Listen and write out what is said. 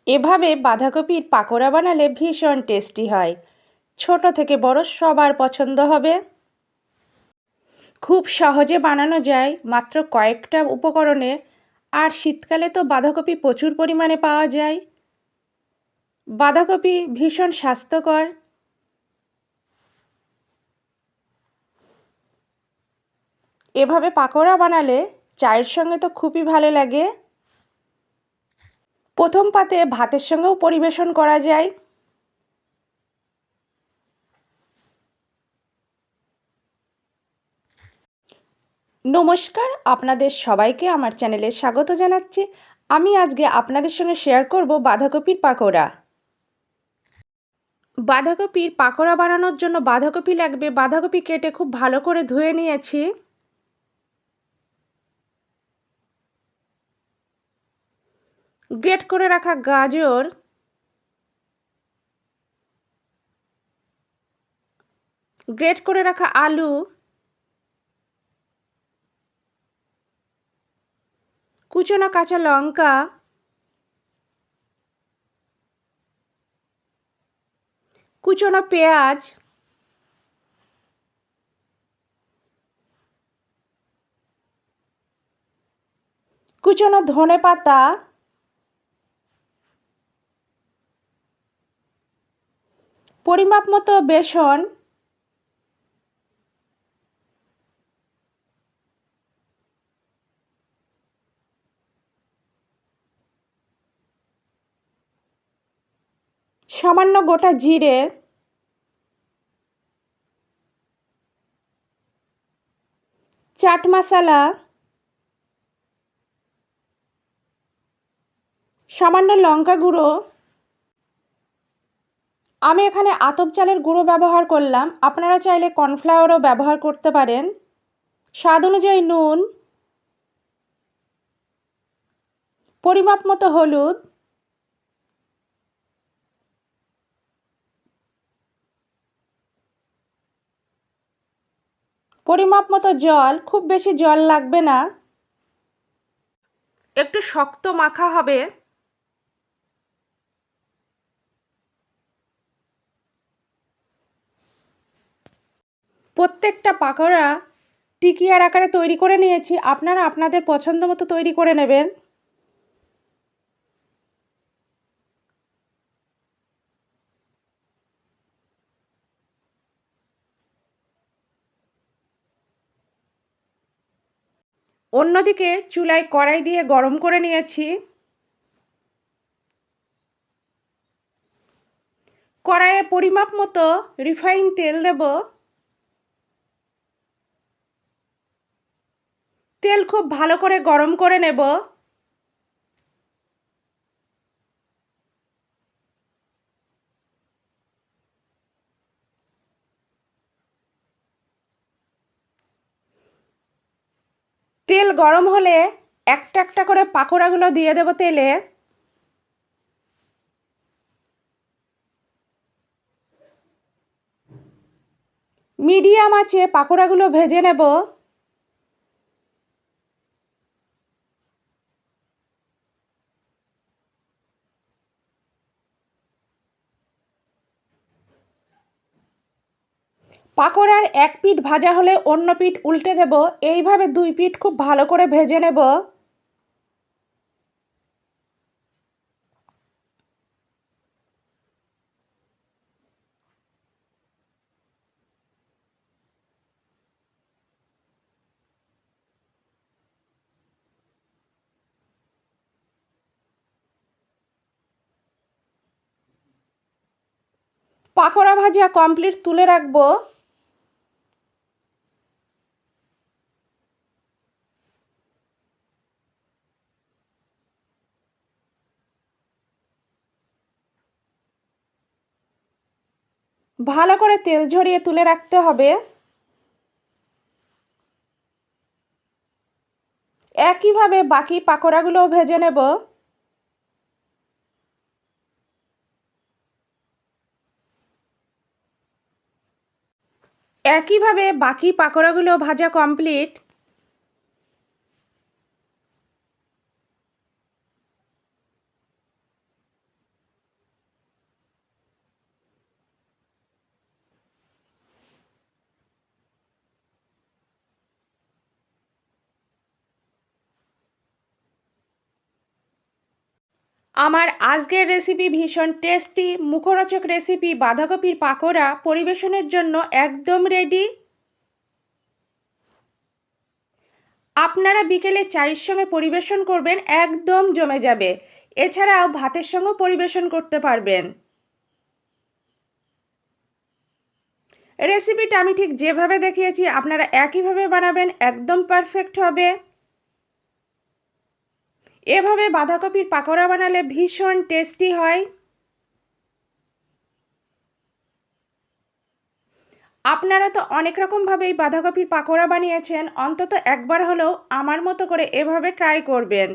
এভাবে বাঁধাকপির পাকোড়া বানালে ভীষণ টেস্টি হয়। ছোট থেকে বড় সবার পছন্দ হবে। খুব সহজে বানানো যায় মাত্র কয়েকটা উপকরণে। আর শীতকালে তো বাঁধাকপি প্রচুর পরিমাণে পাওয়া যায়। বাঁধাকপি ভীষণ স্বাস্থ্যকর। এভাবে পাকোড়া বানালে চায়ের সঙ্গে তো খুবই ভালো লাগে। প্রথম পাতে ভাতের সঙ্গেও পরিবেশন করা যায়। নমস্কার, আপনাদের সবাইকে আমার চ্যানেলে স্বাগত জানাচ্ছি। আমি আজকে আপনাদের সঙ্গে শেয়ার করব বাঁধাকপির পাকোড়া। বাঁধাকপির পাকোড়া বানানোর জন্য বাঁধাকপি লাগবে। বাঁধাকপি কেটে খুব ভালো করে ধুয়ে নিয়েছি। গ্রেট করে রাখা গাজর, গ্রেট করে রাখা আলু, কুচনো কাঁচা লঙ্কা, কুচনো পেঁয়াজ, কুচনো ধনেপাতা, পরিমাপ মতো বেসন, সামান্য গোটা জিরে, চাট মশলা, সামান্য লঙ্কা গুঁড়ো। আমি এখানে আতপ চালের গুঁড়ো ব্যবহার করলাম, আপনারা চাইলে কর্নফ্লাওয়ারও ব্যবহার করতে পারেন। স্বাদ অনুযায়ী নুন, পরিমাপ মতো হলুদ, পরিমাপ মতো জল। খুব বেশি জল লাগবে না, একটু শক্ত মাখা হবে। প্রত্যেকটা পাকোড়া টিকিয়ার আকারে তৈরি করে নিয়েছি। আপনারা আপনাদের পছন্দ মতো তৈরি করে নেবেন। অন্যদিকে চুলায় কড়াই দিয়ে গরম করে নিয়েছি। কড়াইয়ে পরিমাপ মতো রিফাইন তেল দেব। তেল খুব ভালো করে গরম করে নেব। তেল গরম হলে একটা একটা করে পাকোড়াগুলো দিয়ে দেব তেলে। মিডিয়াম আঁচে পাকোড়াগুলো ভেজে নেব। পাকোড়ার এক পিঠ ভাজা হলে অন্য পিঠ উল্টে দেব। এইভাবে দুই পিঠ খুব ভালো করে ভেজে নেব। পাকোড়া ভাজা কমপ্লিট, তুলে রাখবো। ভালো করে তেল ঝরিয়ে তুলে রাখতে হবে। একইভাবে বাকি পাকোড়াগুলোও ভেজে নেব। একইভাবে বাকি পাকোড়াগুলো ভাজা কমপ্লিট। আমার আজকের রেসিপি ভীষণ টেস্টি মুখরোচক রেসিপি বাঁধাকপির পাকোড়া পরিবেশনের জন্য একদম রেডি। আপনারা বিকেলে চায়ের সঙ্গে পরিবেশন করবেন, একদম জমে যাবে। এছাড়াও ভাতের সঙ্গেও পরিবেশন করতে পারবেন। রেসিপিটা আমি ঠিক যেভাবে দেখিয়েছি আপনারা একইভাবে বানাবেন, একদম পারফেক্ট হবে। এভাবে বাঁধাকপির পাকোড়া বানালে ভীষণ টেস্টি হয়। আপনারা তো অনেক রকমভাবেই বাঁধাকপির পাকোড়া বানিয়েছেন, অন্তত একবার হলেও আমার মতো করে এভাবে ট্রাই করবেন।